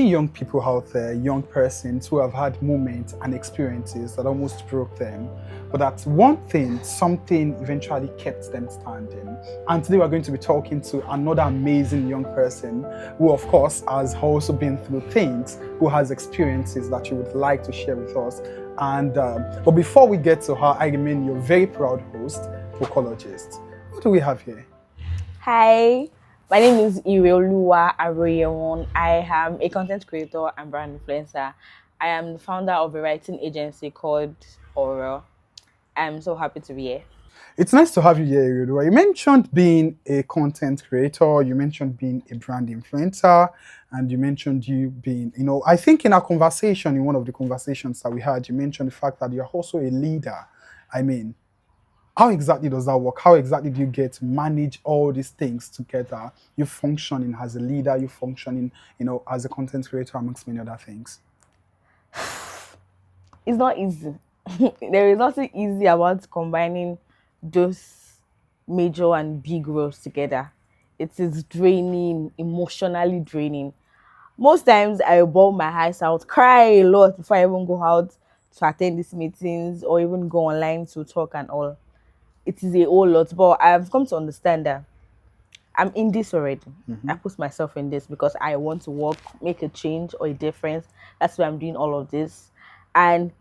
young people out there, young persons who have had moments and experiences that almost broke them, but that one thing, something eventually kept them standing. And today we're going to be talking to another amazing young person who, of course, has also been through things, who has experiences that you would like to share with us. And but before we get to her, I remain your very proud host, Vocologist. What do we have here? Hi, my name is Ireoluwa Aroyehun. I am a content creator and brand influencer. I am the founder of a writing agency called Horror. I'm so happy to be here. It's nice to have you here, Ireoluwa. You mentioned being a content creator, you mentioned being a brand influencer, and you mentioned you being, I think in our conversation, in one of the conversations that we had, you mentioned the fact that you're also a leader. I mean, how exactly does that work? How exactly do you get to manage all these things together? You functioning as a leader, you functioning, as a content creator, amongst many other things. It's not easy. There is nothing easy about combining those major and big roles together. It is draining, emotionally draining. Most times I bawl my eyes out, cry a lot before I even go out to attend these meetings or even go online to talk and all. It is a whole lot, but I've come to understand that I'm in this already. I put myself in this because I want to work, make a change or a difference. That's why I'm doing all of this. And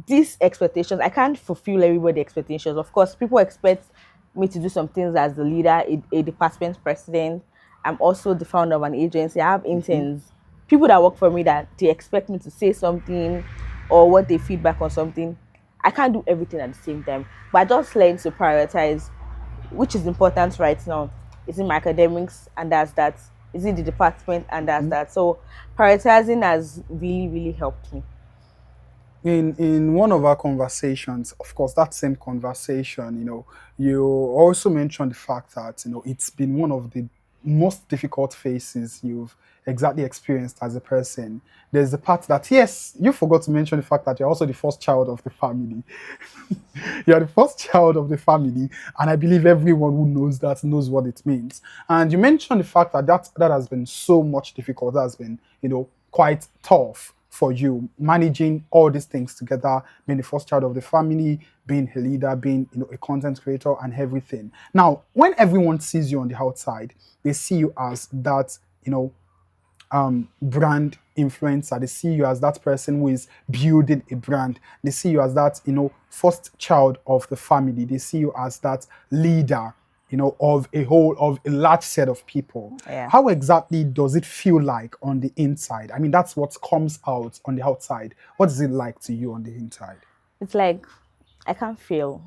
these expectations, I can't fulfill everybody's expectations. Of course, people expect me to do some things as the leader, a department president. I'm also the founder of an agency. I have interns, people that work for me that they expect me to say something or want their feedback on something. I can't do everything at the same time, but I just learn to prioritize which is important right now. Is it my academics and that's that? Is it the department and that's that? So prioritizing has really, really helped me. In one of our conversations, of course, that same conversation, you also mentioned the fact that, it's been one of the most difficult phases you've exactly experienced as a person. There's the part that, yes, you forgot to mention the fact that you're also the first child of the family. You're the first child of the family, and I believe everyone who knows that knows what it means. And you mentioned the fact that has been so much difficult, that has been, quite tough for you, managing all these things together, being the first child of the family, being a leader, being a content creator and everything. Now, when everyone sees you on the outside, they see you as that, brand influencer. They see you as that person who is building a brand. They see you as that, first child of the family. They see you as that leader, of a large set of people. Yeah. How exactly does it feel like on the inside? I mean, that's what comes out on the outside. What is it like to you on the inside? It's like I can't fail.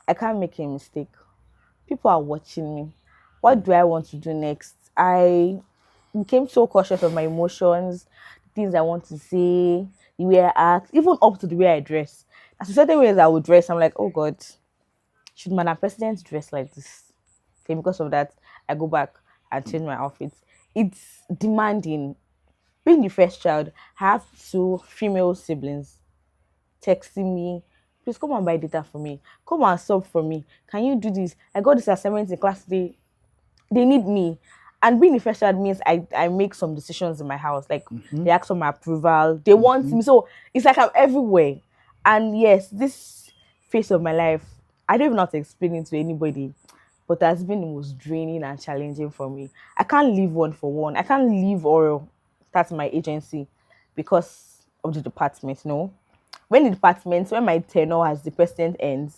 I can't make a mistake. People are watching me. What do I want to do next? I became so cautious of my emotions, things I want to say, the way I act, even up to the way I dress. As to certain ways I would dress, I'm like, oh God, should Madam President dress like this? Okay, because of that, I go back and change my outfits. It's demanding. Being the first child, I have two female siblings texting me, please come and buy data for me. Come and sub for me. Can you do this? I got this assignment in class today. They need me. And being the first child means I make some decisions in my house. Like they ask for my approval. They want me. So it's like I'm everywhere. And yes, this phase of my life, I don't even know how to explain it to anybody, but it has been the most draining and challenging for me. I can't leave one for one. I can't leave Oral, that's my agency, because of the department, no. When my tenure as the president ends,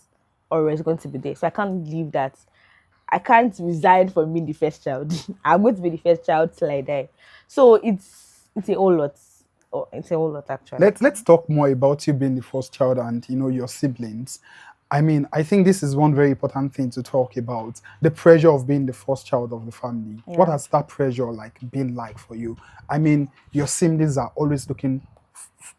Oral is going to be there. So I can't leave that. I can't resign from being the first child. I'm going to be the first child till I die. So it's a whole lot. Oh, it's a whole lot actually. Let's talk more about you being the first child and your siblings. I mean, I think this is one very important thing to talk about. The pressure of being the first child of the family. Yeah. What has that pressure been like for you? I mean, your siblings are always looking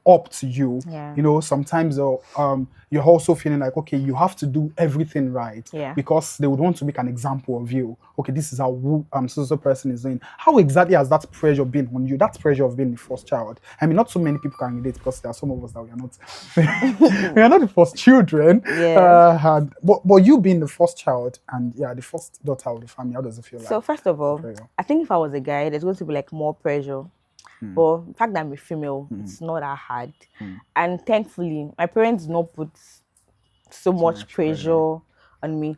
up to you. Yeah. Sometimes you're also feeling like, okay, you have to do everything right. Yeah. Because they would want to make an example of you. Okay, this is how so person is doing. How exactly has that pressure been on you? That pressure of being the first child. I mean, not so many people can relate because there are some of us that we are not. We are not the first children. Yeah. But you being the first child and the first daughter of the family, how does it feel like? So first of all, Pressure. I think if I was a guy, there's going to be like more pressure. But the fact that I'm a female, it's not that hard. And thankfully, my parents did not put so So much much pressure. pressure on me.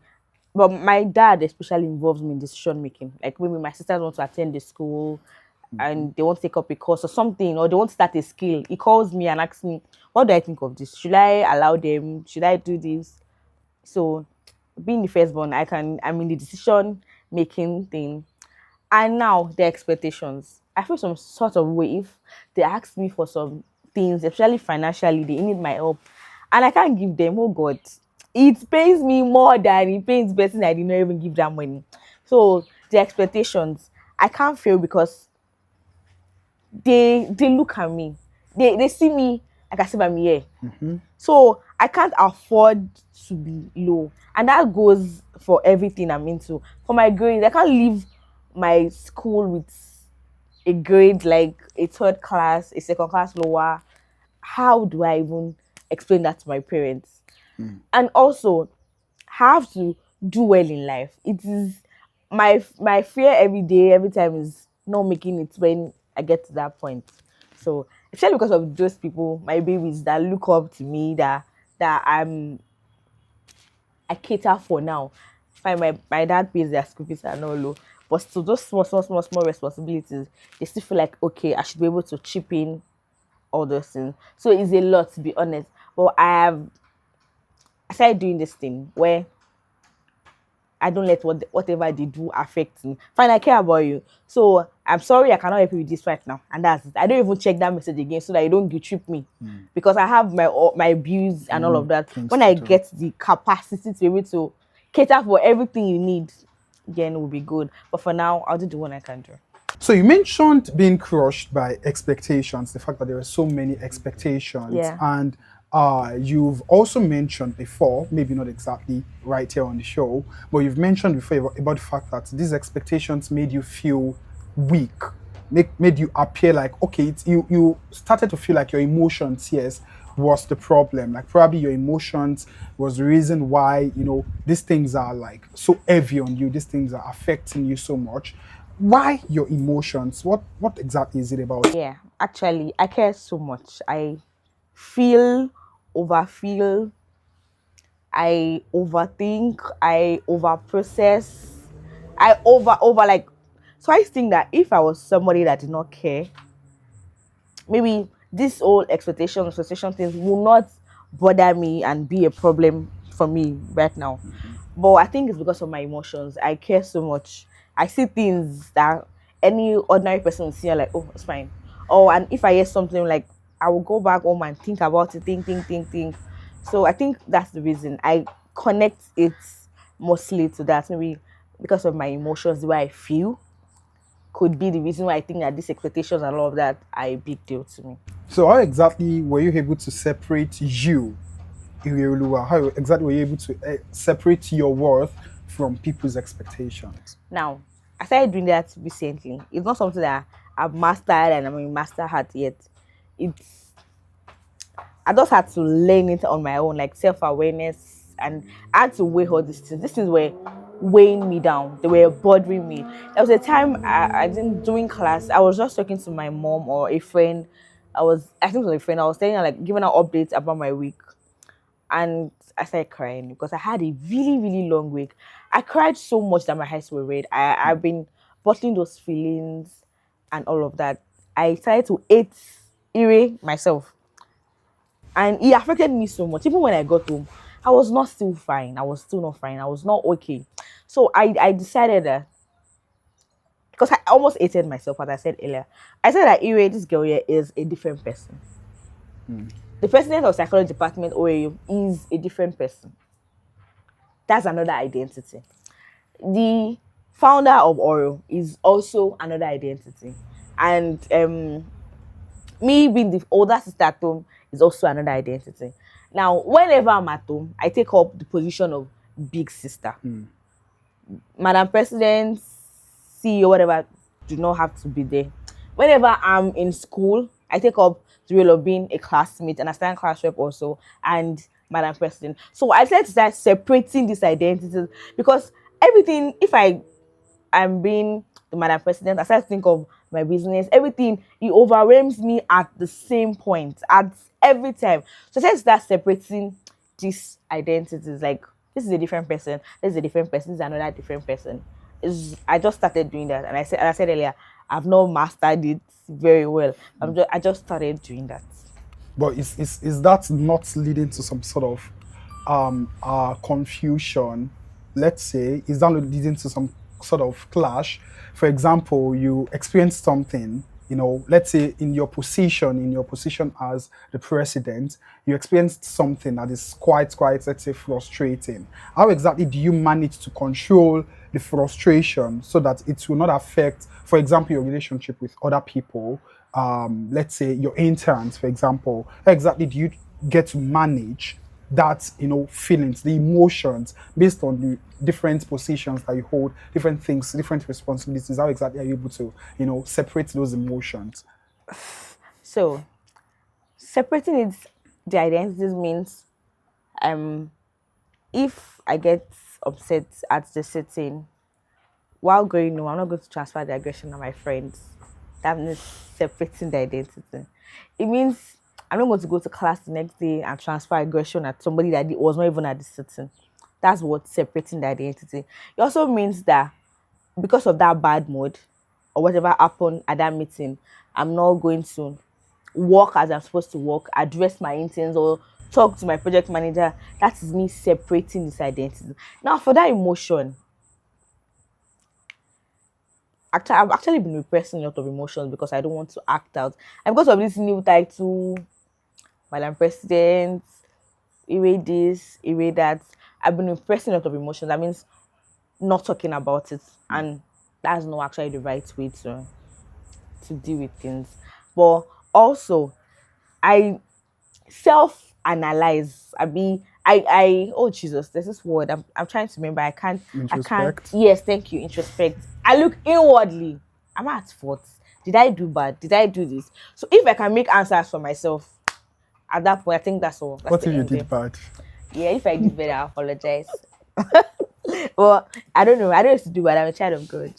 But my dad especially involves me in decision making. Like maybe my sisters want to attend the school and they want to take up a course or something, or they want to start a skill. He calls me and asks me, what do I think of this? Should I allow them? Should I do this? So being the firstborn, I'm in the decision making thing. And now the expectations. I feel some sort of way if they ask me for some things, especially financially, they need my help. And I can't give them, oh God. It pains me more than it pains the person I did not even give that money. So the expectations, I can't fail because they look at me. They see me like I see I'm here. So I can't afford to be low. And that goes for everything I'm into. For my grades, I can't leave my school with a grade like a third class, a second class lower. How do I even explain that to my parents? And also, I have to do well in life. It is my fear every day, every time is not making it when I get to that point. So especially because of those people, my babies that look up to me, I cater for now. Fine, my dad pays their school fees and all low. But still those small responsibilities, they still feel like okay, I should be able to chip in all those things. So it's a lot to be honest. But I started doing this thing where I don't let whatever they do affect me. Fine, I care about you. So I'm sorry I cannot help you with this right now. And that's it. I don't even check that message again so that you don't guilt trip me. Because I have my bills and all of that. Things When to I do. get the capacity to be able to cater for everything you need, then it will be good. But for now, I'll do the one I can do. So you mentioned being crushed by expectations, the fact that there are so many expectations, Yeah. and you've also mentioned before, maybe not exactly right here on the show, but you've mentioned before about the fact that these expectations made you feel weak, made you appear like okay, you started to feel like your emotions, yes, was the problem. Like probably your emotions was the reason why these things are like so heavy on you. These things are affecting you so much. Why your emotions? What exactly is it about? Yeah. Actually, I care so much. I feel, overfeel, I overthink, I overprocess, I over like. So I think that if I was somebody that did not care, maybe this whole expectation, frustration things will not bother me and be a problem for me right now. But I think it's because of my emotions. I care so much. I see things that any ordinary person will see and like, oh, it's fine. Oh, and if I hear something like, I will go back home and think about it, think. So I think that's the reason I connect it mostly to that. Maybe because of my emotions, the way I feel could be the reason why I think that these expectations and all of that are a big deal to me. So how exactly were you able to separate you, Ireoluwa? How exactly were you able to separate your worth from people's expectations? Now, I started doing that recently. It's not something that I've mastered and I'm a master at yet. It's I just had to learn it on my own, like self-awareness, and I had to weigh all these things. These things were weighing me down. They were bothering me. There was a time I didn't doing class. I was just talking to my mom or a friend. I think it was a friend. I was telling her like giving her updates about my week, and I started crying because I had a really long week. I cried so much that my eyes were red. I've been bottling those feelings and all of that. I started to hate Ire myself, and it affected me so much. Even when I got home, I was not still fine. I was still not fine. I was not okay. So I decided that because I almost hated myself, as I said earlier. I said that Ire, this girl here, is a different person. The president of psychology department, OAU, is a different person. That's another identity. The founder of Oro is also another identity. And me being the older sister at home is also another identity. Now, whenever I'm at home, I take up the position of big sister. Madam President, CEO, whatever, do not have to be there. Whenever I'm in school, I take up the role of being a classmate and I stand class rep also and Madam President. So I decided to start separating these identities because everything, if I'm being the Madam President. I start to think of my business. Everything, it overwhelms me at the same point, at every time. So I started to start separating these identities. Like, this is a different person, this is a different person, this is another different person. I just started doing that. And I said earlier, I've not mastered it very well. I just started doing that. But is that not leading to some sort of confusion? Let's say, is that not leading to some sort of clash? For example, you experience something, let's say in your position as the president, you experienced something that is quite, let's say, frustrating. How exactly do you manage to control the frustration so that it will not affect, for example, your relationship with other people? Let's say your interns, for example. How exactly do you get to manage that, feelings, the emotions, based on the different positions that you hold, different things, different responsibilities? How exactly are you able to, separate those emotions? So separating it, the identities means, um if I get upset at the setting while going home, I'm not going to transfer the aggression on my friends. That means separating the identity. It means I'm not going to go to class the next day and transfer aggression at somebody that was not even at the setting. That's what separating the identity. It also means that because of that bad mood or whatever happened at that meeting, I'm not going to work as I'm supposed to work, address my interns, or talk to my project manager. That is me separating this identity. Now, for that emotion, actually, I've actually been repressing a lot of emotions because I don't want to act out. And because of this new title, Madam President, erase this, erase that, I've been repressing a lot of emotions. That means not talking about it. And that's not actually the right way to deal with things. But also, I self-analyze. Oh Jesus, there's this word I'm trying to remember. I can't. Introspect. Yes, thank you. Introspect. I look inwardly. Am I at fault? Did I do bad? Did I do this? So if I can make answers for myself at that point, I think that's all. That's What the if you end game. did bad? Yeah, if I did better, I apologize. Well, I don't know. I don't used to do bad. I'm a child of God.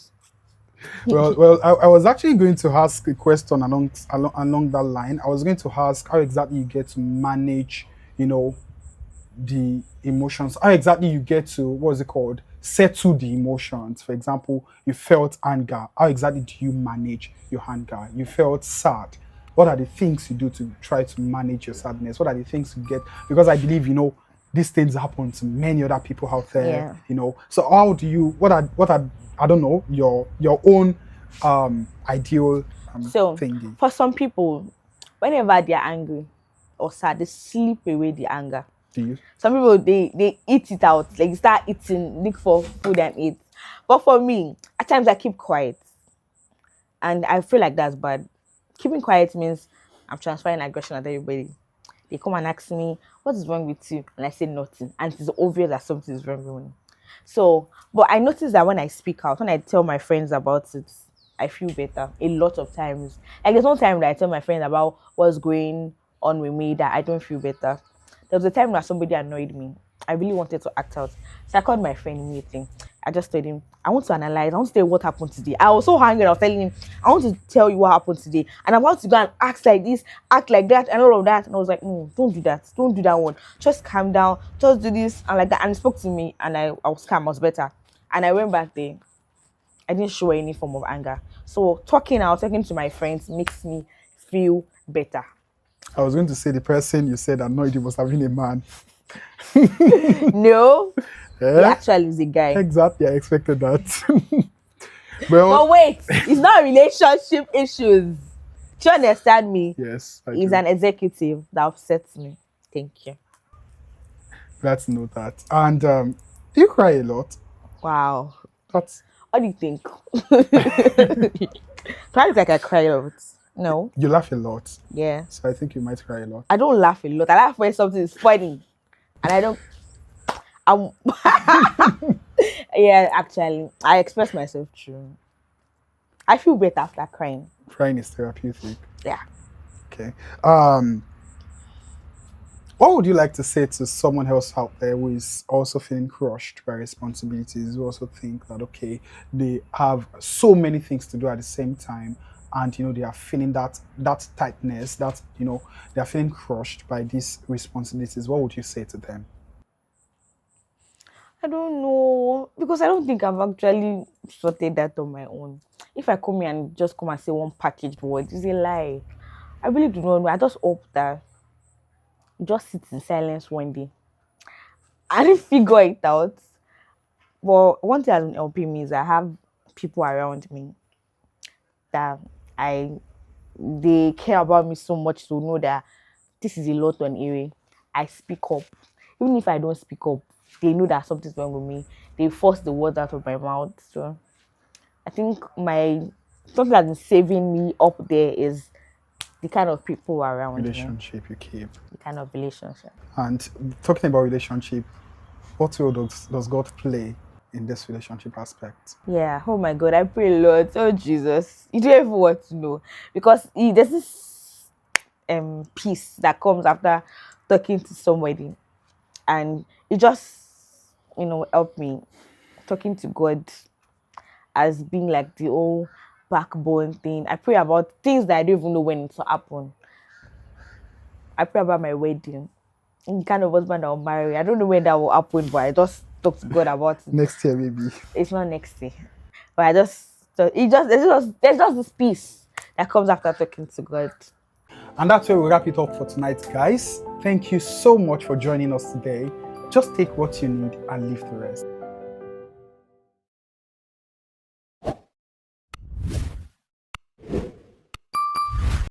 I was actually going to ask a question along that line. I was going to ask how exactly you get to manage, the emotions. How exactly you get to, what's it called, settle the emotions? For example, you felt anger. How exactly do you manage your anger? You felt sad. What are the things you do to try to manage your sadness? What are the things you get? Because I believe, these things happen to many other people out there, Yeah. So how do you, what are I don't know, your own ideal So thingy? for some people, whenever they're angry or sad, they sleep away the anger. Do you? Some people they eat it out, like start eating, look for food and eat. But for me, at times I keep quiet, and I feel like that's bad. Keeping quiet means I'm transferring aggression at everybody. They come and ask me, "What is wrong with you?" And I say nothing, and it's obvious that something is wrong with me. So, but I notice that when I speak out, when I tell my friends about it, I feel better a lot of times. Like there's no time that I tell my friends about what's going on with me that I don't feel better. There was a time that somebody annoyed me. I really wanted to act out. So I called my friend immediately. I just told him, I want to analyze, I want to tell you what happened today. I was so angry, I was telling him, I want to tell you what happened today. And I want to go and act like this, act like that, and all of that. And I was like, don't do that. Don't do that one. Just calm down. Just do this and like that. And he spoke to me and I was calm, I was better. And I went back there. I didn't show any form of anger. So talking to my friends makes me feel better. I was going to say the person you said annoyed you was having a man. No, he Yeah, actually is a guy. exactly. I expected that. Well, But wait, it's not relationship issues. Do you understand me? yes, I He's do. an executive that upsets me. Thank you. Glad to know that. And do you cry a lot? Wow. That's What do you think? Do I look like I cry a lot? No. You laugh a lot, Yeah. so I think you might cry a lot. I don't laugh a lot. I laugh when something is funny. And I don't I'm yeah, actually. I express myself true. I feel better after crying. Crying is therapeutic. Yeah. Okay. Um, What would you like to say to someone else out there who is also feeling crushed by responsibilities, who also think that okay, they have so many things to do at the same time, and they are feeling that tightness, that they are feeling crushed by these responsibilities. What would you say to them? I don't know because I don't think I've actually sorted that on my own. If I come here and just come and say one packaged word, it's a lie. I really do not know. I just hope that it just sits in silence one day. I didn't figure it out. But one thing that's been helping me is I have people around me that I they care about me so much to know that this is a lot on Erie. I speak up. Even if I don't speak up, they know that something's wrong with me. They force the words out of my mouth. So I think my something that's been saving me up there is the kind of people around me, Relationship you keep. the kind of relationship. And talking about relationship, what role does God play in this relationship aspect? Yeah. Oh my God, I pray a lot. Oh Jesus, you don't even want to know because there's this peace that comes after talking to somebody, and it just helped me. Talking to God as being like the whole backbone thing. I pray about things that I don't even know when it will happen. I pray about my wedding, the kind of husband I'll marry. I don't know when that will happen, but I just talk to God about it. Next year, maybe. It's not next year, but I just so it just there's just this peace that comes after talking to God. And that's where we wrap it up for tonight, guys. Thank you so much for joining us today. Just take what you need and leave the rest.